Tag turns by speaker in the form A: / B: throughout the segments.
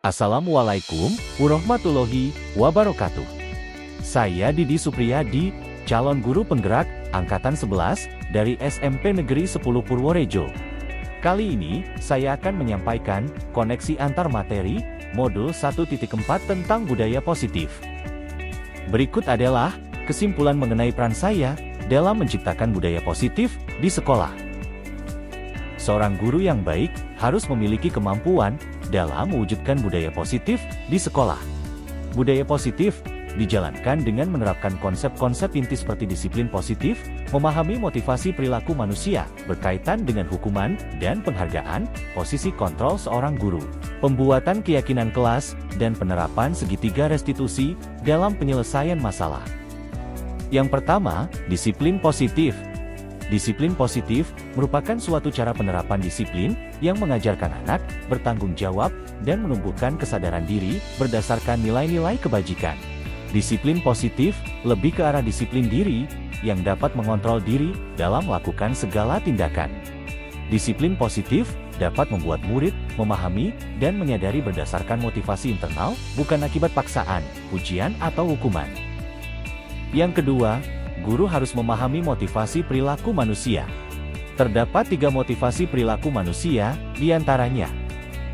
A: Assalamualaikum warahmatullahi wabarakatuh. Saya Didi Supriyadi, calon guru penggerak Angkatan 11 dari SMP Negeri 10 Purworejo. Kali ini, saya akan menyampaikan koneksi antar materi modul 1.4 tentang budaya positif. Berikut adalah kesimpulan mengenai peran saya dalam menciptakan budaya positif di sekolah. Seorang guru yang baik harus memiliki kemampuan dalam mewujudkan budaya positif di sekolah. Budaya positif dijalankan dengan menerapkan konsep-konsep inti seperti disiplin positif, memahami motivasi perilaku manusia berkaitan dengan hukuman dan penghargaan, posisi kontrol seorang guru, pembuatan keyakinan kelas, dan penerapan segitiga restitusi dalam penyelesaian masalah. Yang pertama, disiplin positif. Disiplin positif merupakan suatu cara penerapan disiplin yang mengajarkan anak bertanggung jawab dan menumbuhkan kesadaran diri berdasarkan nilai-nilai kebajikan. Disiplin positif lebih ke arah disiplin diri yang dapat mengontrol diri dalam melakukan segala tindakan. Disiplin positif dapat membuat murid memahami dan menyadari berdasarkan motivasi internal, bukan akibat paksaan, ujian, atau hukuman. Yang kedua, guru harus memahami motivasi perilaku manusia. Terdapat 3 motivasi perilaku manusia, diantaranya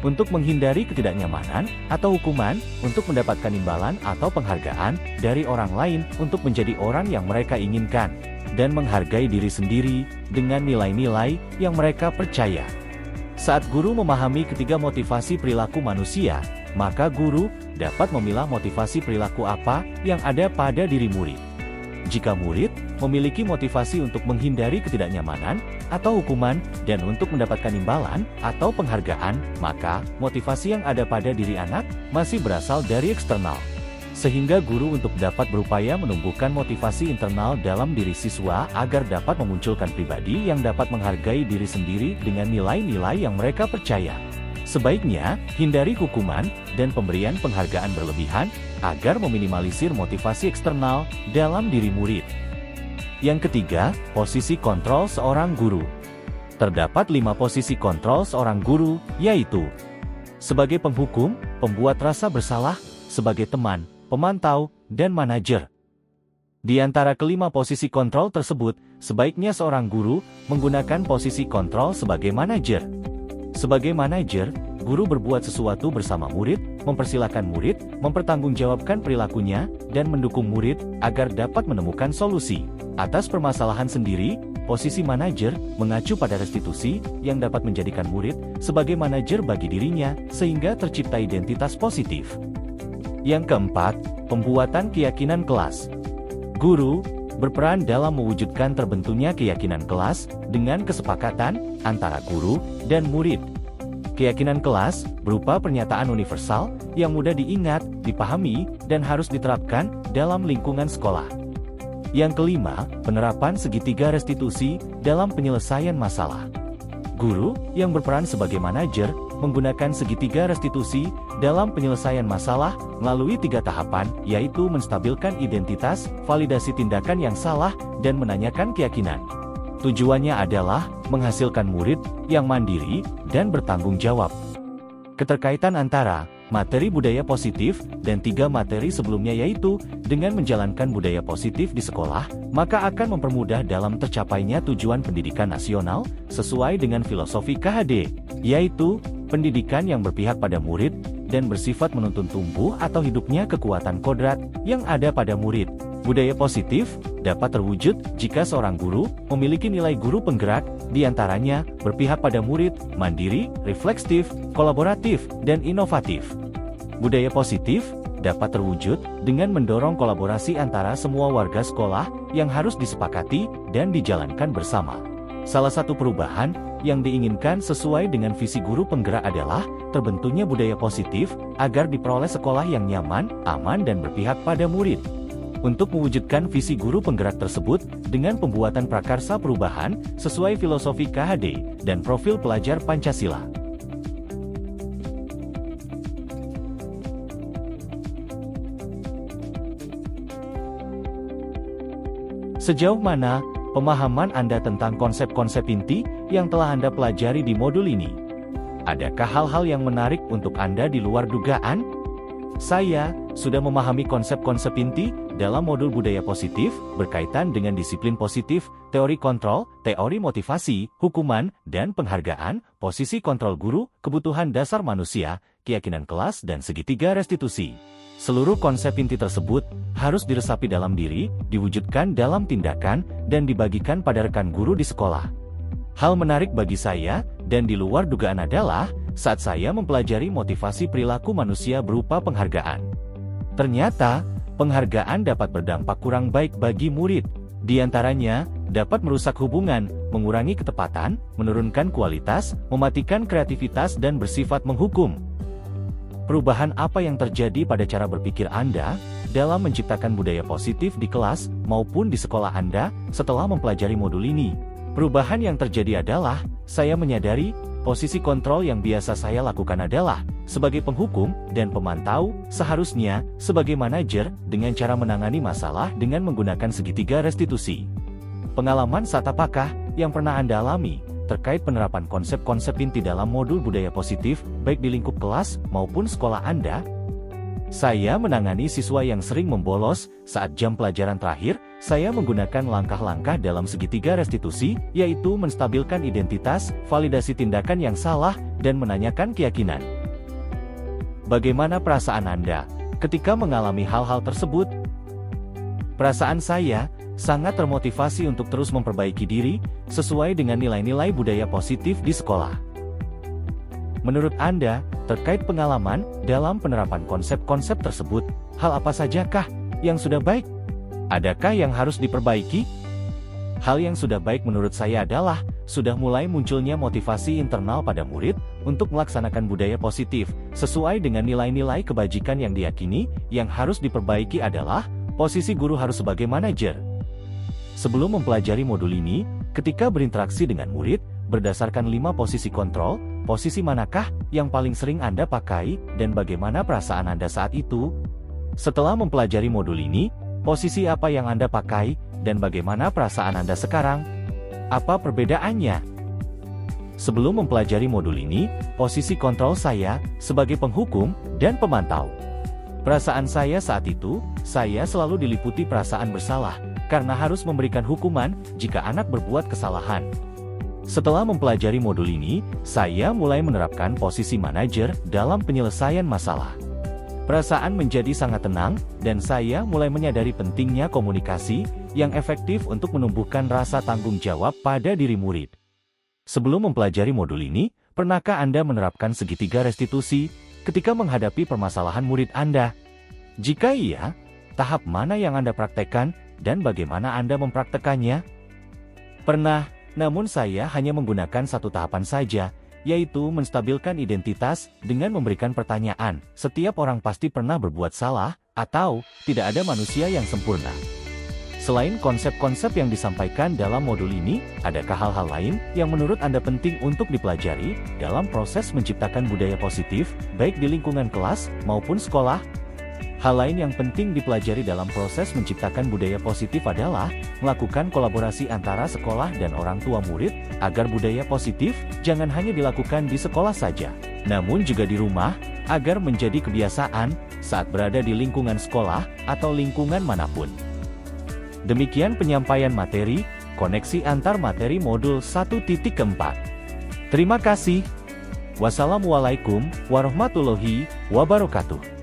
A: untuk menghindari ketidaknyamanan atau hukuman, untuk mendapatkan imbalan atau penghargaan dari orang lain, untuk menjadi orang yang mereka inginkan, dan menghargai diri sendiri dengan nilai-nilai yang mereka percaya. Saat guru memahami ketiga motivasi perilaku manusia, maka guru dapat memilah motivasi perilaku apa yang ada pada diri murid. Jika murid memiliki motivasi untuk menghindari ketidaknyamanan atau hukuman dan untuk mendapatkan imbalan atau penghargaan, maka motivasi yang ada pada diri anak masih berasal dari eksternal. Sehingga guru untuk dapat berupaya menumbuhkan motivasi internal dalam diri siswa agar dapat memunculkan pribadi yang dapat menghargai diri sendiri dengan nilai-nilai yang mereka percaya. Sebaiknya, hindari hukuman dan pemberian penghargaan berlebihan agar meminimalisir motivasi eksternal dalam diri murid. Yang ketiga, posisi kontrol seorang guru. Terdapat 5 posisi kontrol seorang guru, yaitu sebagai penghukum, pembuat rasa bersalah, sebagai teman, pemantau, dan manajer. Di antara kelima posisi kontrol tersebut, sebaiknya seorang guru menggunakan posisi kontrol sebagai manajer. Sebagai manajer, guru berbuat sesuatu bersama murid, mempersilahkan murid, mempertanggungjawabkan perilakunya, dan mendukung murid agar dapat menemukan solusi atas permasalahan sendiri. Posisi manajer mengacu pada restitusi yang dapat menjadikan murid sebagai manajer bagi dirinya, sehingga tercipta identitas positif. Yang keempat, pembuatan keyakinan kelas. Guru berperan dalam mewujudkan terbentuknya keyakinan kelas dengan kesepakatan antara guru dan murid. Keyakinan kelas berupa pernyataan universal yang mudah diingat, dipahami, dan harus diterapkan dalam lingkungan sekolah. Yang kelima, penerapan segitiga restitusi dalam penyelesaian masalah. Guru yang berperan sebagai manajer menggunakan segitiga restitusi dalam penyelesaian masalah melalui 3 tahapan, yaitu menstabilkan identitas, validasi tindakan yang salah, dan menanyakan keyakinan. Tujuannya adalah menghasilkan murid yang mandiri dan bertanggung jawab. Keterkaitan antara materi budaya positif dan 3 materi sebelumnya, yaitu dengan menjalankan budaya positif di sekolah, maka akan mempermudah dalam tercapainya tujuan pendidikan nasional sesuai dengan filosofi KHD, yaitu pendidikan yang berpihak pada murid dan bersifat menuntun tumbuh atau hidupnya kekuatan kodrat yang ada pada murid. Budaya positif dapat terwujud jika seorang guru memiliki nilai guru penggerak, diantaranya berpihak pada murid, mandiri, refleksif, kolaboratif, dan inovatif. Budaya positif dapat terwujud dengan mendorong kolaborasi antara semua warga sekolah yang harus disepakati dan dijalankan bersama. Salah satu perubahan yang diinginkan sesuai dengan visi guru penggerak adalah terbentuknya budaya positif agar diperoleh sekolah yang nyaman, aman, dan berpihak pada murid. Untuk mewujudkan visi guru penggerak tersebut dengan pembuatan prakarsa perubahan sesuai filosofi KHD dan profil pelajar Pancasila. Sejauh mana pemahaman Anda tentang konsep-konsep inti yang telah Anda pelajari di modul ini? Adakah hal-hal yang menarik untuk Anda di luar dugaan? Saya sudah memahami konsep-konsep inti dalam modul budaya positif berkaitan dengan disiplin positif, teori kontrol, teori motivasi, hukuman, dan penghargaan, posisi kontrol guru, kebutuhan dasar manusia, keyakinan kelas, dan segitiga restitusi. Seluruh konsep inti tersebut harus diresapi dalam diri, diwujudkan dalam tindakan, dan dibagikan pada rekan guru di sekolah. Hal menarik bagi saya, dan di luar dugaan adalah, saat saya mempelajari motivasi perilaku manusia berupa penghargaan. Ternyata, penghargaan dapat berdampak kurang baik bagi murid. Di antaranya, dapat merusak hubungan, mengurangi ketepatan, menurunkan kualitas, mematikan kreativitas dan bersifat menghukum. Perubahan apa yang terjadi pada cara berpikir Anda dalam menciptakan budaya positif di kelas maupun di sekolah Anda setelah mempelajari modul ini? Perubahan yang terjadi adalah, saya menyadari, posisi kontrol yang biasa saya lakukan adalah, sebagai penghukum dan pemantau, seharusnya, sebagai manajer, dengan cara menangani masalah dengan menggunakan segitiga restitusi. Pengalaman saat apakah yang pernah Anda alami, terkait penerapan konsep-konsep inti dalam modul budaya positif, baik di lingkup kelas maupun sekolah Anda? Saya menangani siswa yang sering membolos. Saat jam pelajaran terakhir, saya menggunakan langkah-langkah dalam segitiga restitusi, yaitu menstabilkan identitas, validasi tindakan yang salah, dan menanyakan keyakinan. Bagaimana perasaan Anda ketika mengalami hal-hal tersebut? Perasaan saya sangat termotivasi untuk terus memperbaiki diri, sesuai dengan nilai-nilai budaya positif di sekolah. Menurut Anda, terkait pengalaman dalam penerapan konsep-konsep tersebut, hal apa sajakah yang sudah baik? Adakah yang harus diperbaiki? Hal yang sudah baik menurut saya adalah, sudah mulai munculnya motivasi internal pada murid untuk melaksanakan budaya positif, sesuai dengan nilai-nilai kebajikan yang diyakini. Yang harus diperbaiki adalah, posisi guru harus sebagai manajer. Sebelum mempelajari modul ini, ketika berinteraksi dengan murid, berdasarkan 5 posisi kontrol, posisi manakah yang paling sering Anda pakai, dan bagaimana perasaan Anda saat itu? Setelah mempelajari modul ini, posisi apa yang Anda pakai, dan bagaimana perasaan Anda sekarang? Apa perbedaannya? Sebelum mempelajari modul ini, posisi kontrol saya sebagai penghukum dan pemantau. Perasaan saya saat itu, saya selalu diliputi perasaan bersalah, karena harus memberikan hukuman jika anak berbuat kesalahan. Setelah mempelajari modul ini, saya mulai menerapkan posisi manajer dalam penyelesaian masalah. Perasaan menjadi sangat tenang, dan saya mulai menyadari pentingnya komunikasi yang efektif untuk menumbuhkan rasa tanggung jawab pada diri murid. Sebelum mempelajari modul ini, pernahkah Anda menerapkan segitiga restitusi ketika menghadapi permasalahan murid Anda? Jika iya, tahap mana yang Anda praktekkan, dan bagaimana Anda mempraktekannya? Pernah. Namun saya hanya menggunakan satu tahapan saja, yaitu menstabilkan identitas dengan memberikan pertanyaan. Setiap orang pasti pernah berbuat salah, atau tidak ada manusia yang sempurna. Selain konsep-konsep yang disampaikan dalam modul ini, adakah hal-hal lain yang menurut Anda penting untuk dipelajari dalam proses menciptakan budaya positif, baik di lingkungan kelas maupun sekolah? Hal lain yang penting dipelajari dalam proses menciptakan budaya positif adalah melakukan kolaborasi antara sekolah dan orang tua murid, agar budaya positif jangan hanya dilakukan di sekolah saja, namun juga di rumah, agar menjadi kebiasaan saat berada di lingkungan sekolah atau lingkungan manapun. Demikian penyampaian materi, koneksi antar materi modul 1.4. Terima kasih. Wassalamualaikum warahmatullahi wabarakatuh.